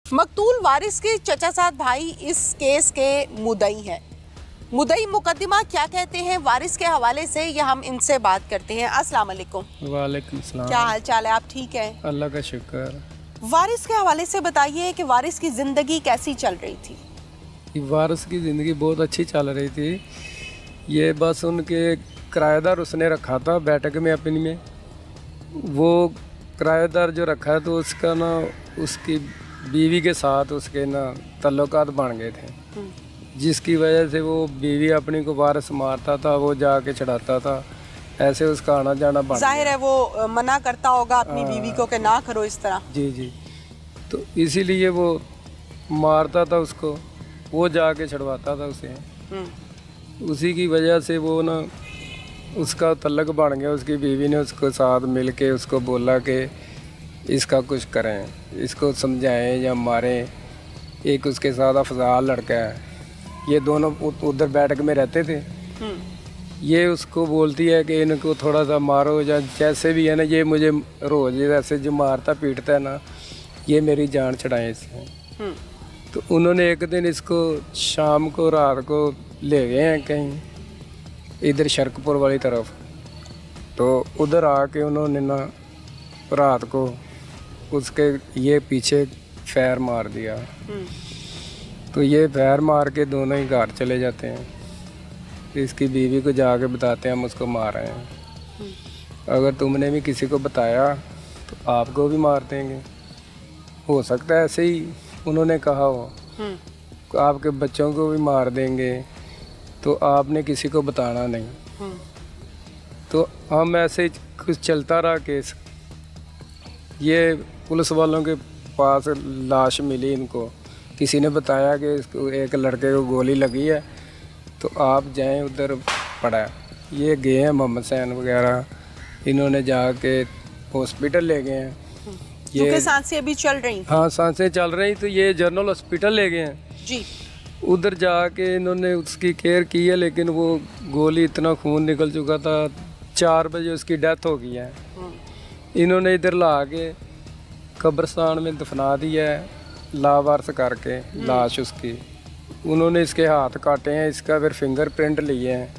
मकतूल वारिस के चचा साद भाई इस केस के मुद्दई हैं। मुद्दई मुकदमा क्या कहते हैं वारिस के हवाले से ये हम इनसे बात करते हैं। अस्सलाम वालेकुम। वालेकुम सलाम। क्या हाल चाल है, आप ठीक हैं? अल्लाह का शुक्र। वारिस के हवाले से बताइए कि वारिस की ज़िंदगी कैसी चल रही थी? वारिस की ज़िंदगी बहुत अच्छी चल रही थी। ये बस उनके किराएदार उसने रखा था बैठक में अपनी में, वो किराएदार जो रखा है तो उसका ना उसकी बीवी के साथ उसके ना तल्लुकात बन गए थे, जिसकी वजह से वो बीवी अपनी को वारिस मारता था, वो जाके चढ़ाता था, ऐसे उसका आना जाना बन जाहिर है वो मना करता होगा अपनी बीवी को कि ना करो इस तरह। जी जी, तो इसीलिए वो मारता था उसको, वो जाके छड़वाता था उसे। उसी की वजह से वो ना उसका तल्लक बन गया। उसकी बीवी ने उसको साथ मिल के उसको बोला कि इसका कुछ करें, इसको समझाएं या मारें। एक उसके साथ अफजाल लड़का है, ये दोनों उधर बैठक में रहते थे। ये उसको बोलती है कि इनको थोड़ा सा मारो या जैसे भी है ना, ये मुझे रोज़ ऐसे जो मारता पीटता है ना, ये मेरी जान छड़ाएं इससे। तो उन्होंने एक दिन इसको शाम को रात को ले गए हैं कहीं इधर शरकपुर वाली तरफ, तो उधर आके उन्होंने ना रात को उसके ये पीछे फैर मार दिया। तो ये फैर मार के दोनों ही घर चले जाते हैं। तो इसकी बीवी को जाके बताते हैं हम उसको मार रहे हैं, अगर तुमने भी किसी को बताया तो आपको भी मार देंगे। हो सकता है ऐसे ही उन्होंने कहा हो, आपके बच्चों को भी मार देंगे, तो आपने किसी को बताना नहीं। तो हम ऐसे ही कुछ चलता रहा केस। ये पुलिस वालों के पास लाश मिली, इनको किसी ने बताया कि इसको एक लड़के को गोली लगी है, तो आप जाएं उधर पड़ा। ये गए हैं मोहम्मद सैन वगैरह, इन्होंने जाके हॉस्पिटल ले गए हैं। ये सांसें अभी चल रही थी? हाँ, सांसें चल रही, तो ये जनरल हॉस्पिटल ले गए हैं जी। उधर जाके इन्होंने उसकी केयर की है, लेकिन वो गोली इतना खून निकल चुका था, 4 बजे उसकी डेथ हो गई है। इन्होंने इधर ला के कब्रिस्तान में दफना दिया है, लावारिस करके लाश उसकी। उन्होंने इसके हाथ काटे हैं, इसका फिर फिंगरप्रिंट लिए हैं,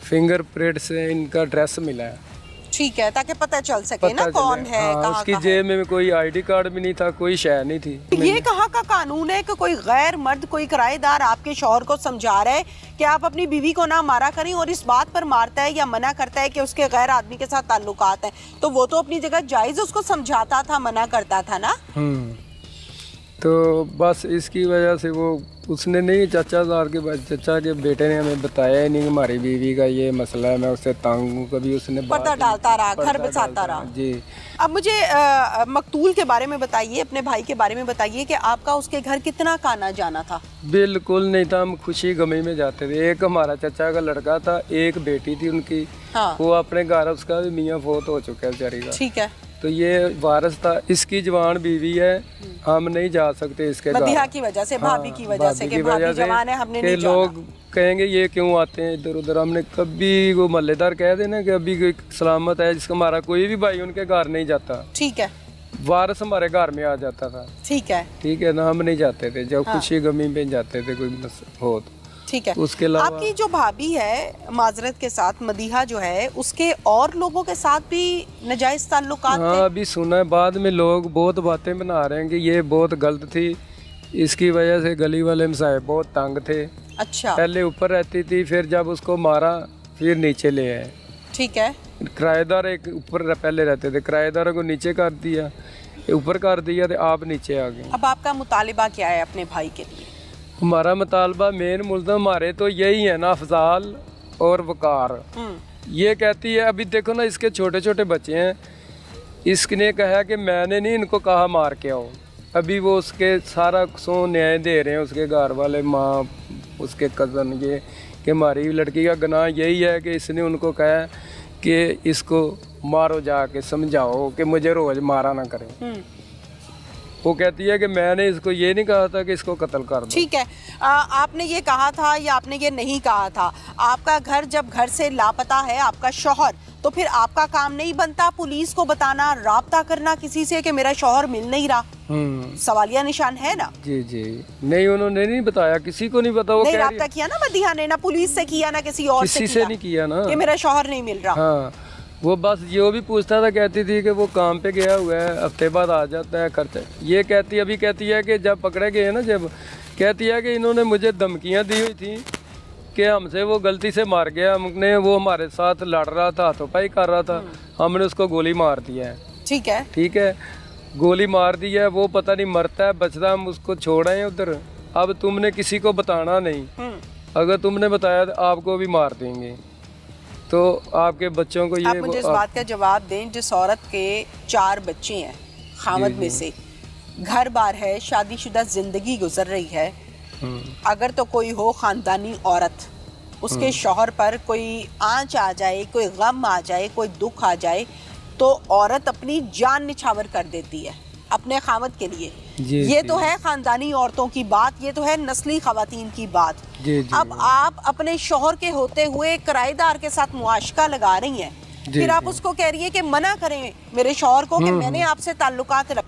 फिंगरप्रिंट से इनका ड्रेस मिला है। ठीक है, ताकि पता चल सके ना कौन है। हाँ, उसकी जेब में कोई आईडी कार्ड भी नहीं था, कोई शय नहीं थी। ये कहाँ का कानून है कि कोई गैर मर्द, कोई किराएदार आपके शौहर को समझा रहा है कि आप अपनी बीवी को ना मारा करें, और इस बात पर मारता है या मना करता है कि उसके गैर आदमी के साथ ताल्लुकात हैं? तो वो तो अपनी जगह जायज उसको समझाता था, मना करता था ना। तो बस इसकी वजह से वो उसने नहीं, चचा के बेटे ने हमें बताया ही नहीं कि हमारी बीवी का ये मसला है, मैं उससे तंग हूँ। कभी उसने पर्दा डालता रहा, घर बसाता रहा। जी। अब मुझे मकतूल के बारे में बताइए, अपने भाई के बारे में बताइए कि आपका उसके घर कितना का आना जाना था? बिल्कुल नहीं था, हम खुशी गमी में जाते थे। एक हमारा चचा का लड़का था, एक बेटी थी उनकी। हाँ। वो अपने घर, उसका भी मियाँ फौत हो चुका है बेचारी का। ठीक है। तो ये वारिस था, इसकी जवान बीवी है, हम नहीं जा सकते इसके घर की वजह से, भाभी की वजह से कि भाभी जवान है, हमने नहीं जाना। लोग कहेंगे ये क्यों आते हैं इधर उधर। हमने कभी वो मोहल्लेदार कह देना कि अभी कोई सलामत है जिसका हमारा कोई भी भाई उनके घर नहीं जाता। ठीक है। वारिस हमारे घर में आ जाता था। ठीक है ना, हम नहीं जाते थे, जब खुशी गमी में जाते थे कोई हो तो। ठीक है। उसके अलावा आपकी जो भाभी है, माजरत के साथ मदीहा जो है, उसके और लोगों के साथ भी नाजायज ताल्लुकात थे? हाँ, अभी सुना है, बाद में लोग बहुत बातें बना रहे हैं कि ये बहुत गलत थी, इसकी वजह से गली वाले मसाइब बहुत तंग थे। अच्छा। पहले ऊपर रहती थी, फिर जब उसको मारा फिर नीचे ले आए। ठीक है। किराएदार एक ऊपर पहले रहते थे, किराएदारों को नीचे कर दिया, ऊपर कर दिया, तो आप नीचे आ गए। अब आपका मुतालिबा क्या है अपने भाई के लिए? हमारा मुतालबा मेन मुल्ज़म हमारे तो यही है ना, अफजाल और वकार। ये कहती है, अभी देखो ना इसके छोटे छोटे बच्चे हैं, इसने कहा कि मैंने नहीं इनको कहा मार के आओ। अभी वो उसके सारा सो न्याय दे रहे हैं उसके घर वाले, माँ, उसके कज़न, ये कि हमारी लड़की का गुनाह यही है कि इसने उनको कहा कि इसको मारो, जाके समझाओ कि मुझे रोज़ मारा ना करें। वो कहती है कि मैंने इसको ये नहीं कहा था कि इसको कत्ल कर दो। ठीक है, आपने ये कहा था या आपने ये नहीं कहा था? आपका घर जब घर से लापता है आपका शौहर, तो फिर आपका काम नहीं बनता पुलिस को बताना, राब्ता करना किसी से कि मेरा शौहर मिल नहीं रहा? सवालिया निशान है ना। जी जी, नहीं उन्होंने नहीं बताया, किसी को नहीं पता। वो नहीं राब्ता किया ना मदीहा ने, ना पुलिस से किया ना किसी और किसी से नहीं किया ना कि मेरा शौहर नहीं मिल रहा। हाँ, वो बस ये भी पूछता था, कहती थी कि वो काम पे गया हुआ है, हफ्ते बाद आ जाता है करते। ये कहती अभी कहती है कि जब पकड़े गए ना, जब कहती है कि इन्होंने मुझे धमकियां दी हुई थी कि हमसे वो गलती से मार गया, हमने वो हमारे साथ लड़ रहा था, हाथोंपाई कर रहा था, हमने उसको गोली मार दिया है। ठीक है, ठीक है, गोली मार दी है, वो पता नहीं मरता है बचता, हम उसको छोड़ आए उधर। अब तुमने किसी को बताना नहीं, अगर तुमने बताया तो आपको भी मार देंगे, तो आपके बच्चों को ये। आप मुझे इस बात का जवाब दें, जिस औरत के 4 बच्चे हैं, खामद में से घर बार है, शादीशुदा जिंदगी गुजर रही है, अगर तो कोई हो खानदानी औरत, उसके शौहर पर कोई आंच आ जाए, कोई गम आ जाए, कोई दुख आ जाए, तो औरत अपनी जान निछावर कर देती है अपने खामद के लिए। ये तो है खानदानी औरतों की बात, ये तो है नस्ली खवातीन की बात। अब आप अपने शौहर के होते हुए किराएदार के साथ मुआशका लगा रही हैं, फिर आप उसको कह रही है कि मना करें मेरे शौहर को कि मैंने आपसे ताल्लुकात रख,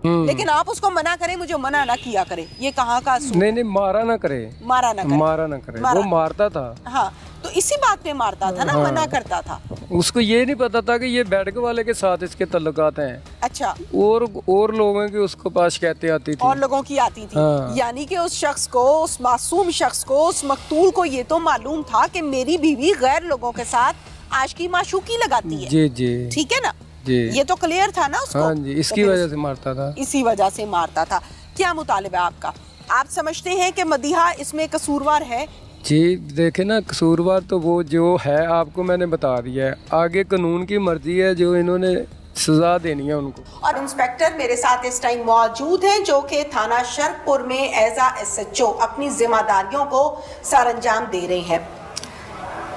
लेकिन आप उसको मना करें, मुझे मना ना किया करें, ये कहाँ का असूल? नहीं, मारा ना करे, मारा ना करे, वो मारता था। हाँ, तो इसी बात पे मारता था ना। हाँ। मना करता था। उसको ये नहीं पता था कि ये बैठक वाले के साथ इसके ताल्लुकात हैं। अच्छा, और लोगों की उसको पास शिकायतें आती थी, और लोगों की आती थी। हाँ। यानी कि उस शख्स को, उस मासूम शख्स को, उस मकतूल को ये तो मालूम था कि मेरी बीवी गैर लोगों के साथ आशिकी माशूकी लगाती है। जी जी, ठीक है ना जी, ये तो क्लियर था ना उसको। हाँ जी, इसकी वजह से मारता था, इसी वजह से मारता था। क्या मुतालिबा है आपका? आप समझते हैं कि मदीहा इसमें कसूरवार है? जी देखे ना, कसूरवार तो वो जो है आपको मैंने बता दिया है, आगे कानून की मर्जी है, जो इन्होंने सजा देनी है उनको। और इंस्पेक्टर मेरे साथ इस टाइम मौजूद हैं, जो कि थाना शर्कपुर में एज आ SHO अपनी जिम्मेदारियों को सरअंजाम दे रहे हैं।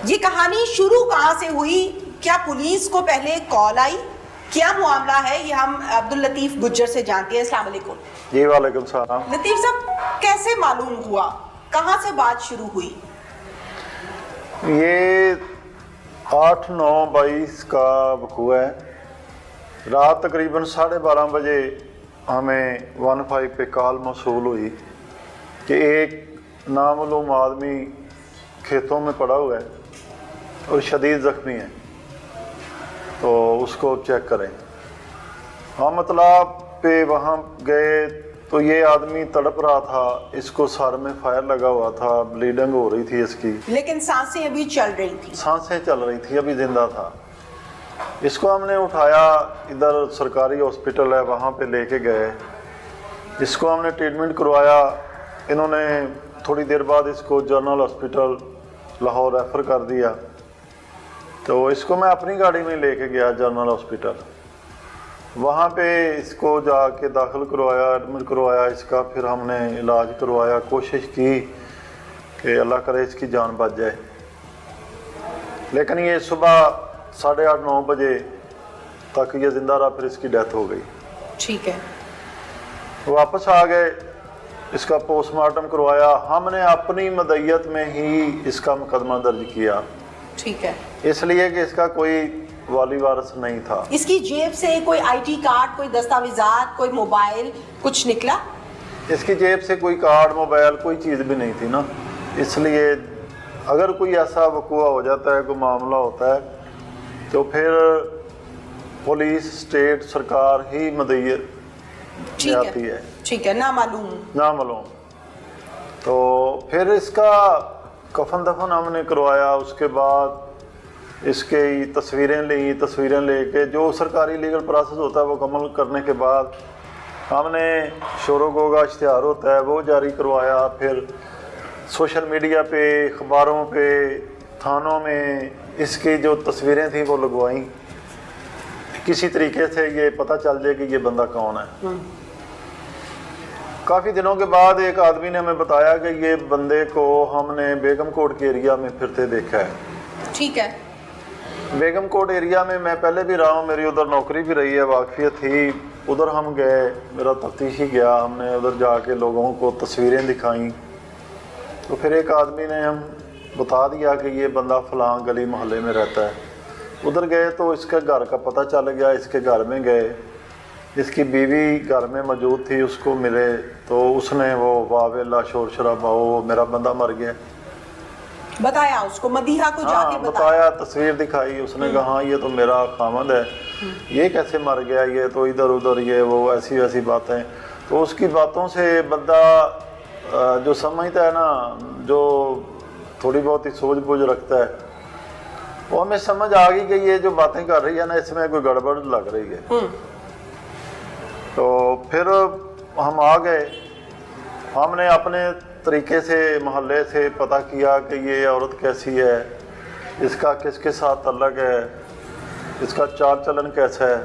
ये कहानी शुरू कहाँ से हुई? क्या पुलिस को पहले कॉल आई? क्या मामला है, ये हम अब्दुल लतीफ गुज्जर से जानते हैं। अस्सलाम वालेकुम। जी वालेकुम सलाम। लतीफ साहब, कैसे मालूम हुआ, कहाँ से बात शुरू हुई? ये 8/9/22 का वक़ूआ है। रात तकरीबन 12:30 बजे हमें 15 पे कॉल मौसूल हुई कि एक नामालूम आदमी खेतों में पड़ा हुआ है और शदीद ज़ख्मी है, तो उसको चेक करें। हम मतलब पे वहाँ गए तो ये आदमी तड़प रहा था, इसको सर में फायर लगा हुआ था, ब्लीडिंग हो रही थी इसकी, लेकिन सांसें अभी चल रही थी। सांसें चल रही थी, अभी जिंदा था। इसको हमने उठाया, इधर सरकारी हॉस्पिटल है वहाँ पे लेके गए, इसको हमने ट्रीटमेंट करवाया। इन्होंने थोड़ी देर बाद इसको जनरल हॉस्पिटल लाहौर रेफ़र कर दिया, तो इसको मैं अपनी गाड़ी में लेके गया जनरल हॉस्पिटल। वहाँ पे इसको जाके दाखिल करवाया, एडमिट करवाया इसका, फिर हमने इलाज करवाया, कोशिश की कि अल्लाह करे इसकी जान बच जाए, लेकिन ये सुबह 8:30-9 बजे तक ये ज़िंदा रहा, फिर इसकी डेथ हो गई। ठीक है, वापस आ गए, इसका पोस्टमार्टम करवाया। हमने अपनी मदय्यत में ही इसका मुकदमा दर्ज किया। ठीक है, इसलिए कि इसका कोई वाली वारिस नहीं था। इसकी जेब से कोई ID कार्ड, कोई दस्तावेजात, कोई मोबाइल कुछ निकला? इसकी जेब से कोई कार्ड, मोबाइल, कोई चीज़ भी नहीं थी ना। इसलिए अगर कोई ऐसा वक़ूआ हो जाता है, कोई मामला होता है, तो फिर पुलिस, स्टेट, सरकार ही मदय्यत आती है। ठीक है, नामालूम। तो फिर इसका कफन दफन हमने करवाया। उसके बाद इसके तस्वीरें लेके जो सरकारी लीगल प्रोसेस होता है वो कमल करने के बाद हमने शोरोगो का इश्तिहार होता है वो जारी करवाया। फिर सोशल मीडिया पे, अखबारों पे, थानों में इसकी जो तस्वीरें थी वो लगवाई, किसी तरीके से ये पता चल जाए कि ये बंदा कौन है। काफ़ी दिनों के बाद एक आदमी ने हमें बताया कि ये बंदे को हमने बेगम कोट के एरिया में फिरते देखा है। ठीक है, बेगम कोट एरिया में मैं पहले भी रहा हूँ, मेरी उधर नौकरी भी रही है, वाकफियत थी। उधर हम गए, मेरा तफ्तीशी गया, हमने उधर जाके लोगों को तस्वीरें दिखाई। तो फिर एक आदमी ने हम बता दिया कि ये बंदा फलां गली मोहल्ले में रहता है। उधर गए तो इसके घर का पता चल गया, इसके घर में गए, इसकी बीवी घर में मौजूद थी, उसको मिले तो उसने वो वावेला शोर शराबा, वो मेरा बंदा मर गया बताया उसको, मदीहा को जाके हाँ बताया, तस्वीर दिखाई, उसने कहा हाँ ये तो मेरा खामद है, ये कैसे मर गया, ये तो इधर उधर ये वो ऐसी वैसी बातें। तो उसकी बातों से बंदा जो समझता है ना, जो थोड़ी बहुत ही सूझ बूझ रखता है, वो हमें समझ आ गई कि ये जो बातें कर रही है ना, इसमें कोई गड़बड़ लग रही है। तो फिर हम आ गए, हमने अपने तरीके से मोहल्ले से पता किया कि ये औरत कैसी है, इसका किसके साथ तल्लक है, इसका चाल चलन कैसा है।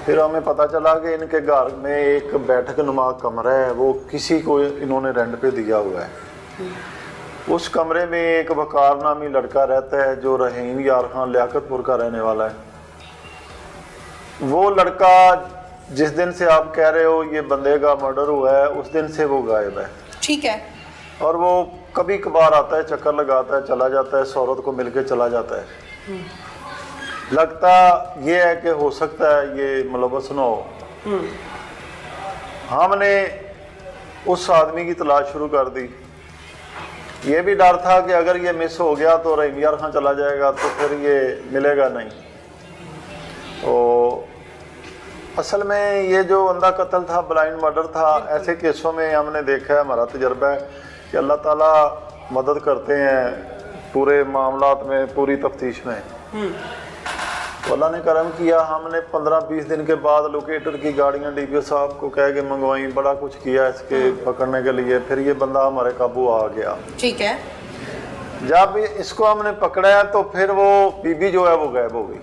फिर हमें पता चला कि इनके घर में एक बैठक नुमा कमरा है, वो किसी को इन्होंने रेंट पे दिया हुआ है। उस कमरे में एक वकार नामी लड़का रहता है जो रहीम यार खान लियाकतपुर का रहने वाला है। वो लड़का जिस दिन से आप कह रहे हो ये बंदे का मर्डर हुआ है, उस दिन से वो गायब है। ठीक है। और वो कभी कभार आता है, चक्कर लगाता है, चला जाता है, इस औरत को मिलके चला जाता है। लगता ये है कि हो सकता है ये मुलव्वस न हो। हमने उस आदमी की तलाश शुरू कर दी। ये भी डर था कि अगर ये मिस हो गया तो रहीम यार खां चला जाएगा तो फिर ये मिलेगा नहीं। तो असल में ये जो अंधा कत्ल था, ब्लाइंड मर्डर था, ऐसे केसों में हमने देखा है, हमारा तजर्बा है कि अल्लाह ताला मदद करते हैं पूरे मामलात में, पूरी तफ्तीश में। तो अल्लाह ने करम किया, हमने 15-20 दिन के बाद लोकेटर की गाड़ियां डीपीओ साहब को कह के मंगवाई, बड़ा कुछ किया इसके पकड़ने के लिए। फिर ये बंदा हमारे काबू आ गया। ठीक है। जब इसको हमने पकड़ा है तो फिर वो बीबी जो है वो गायब हो गई।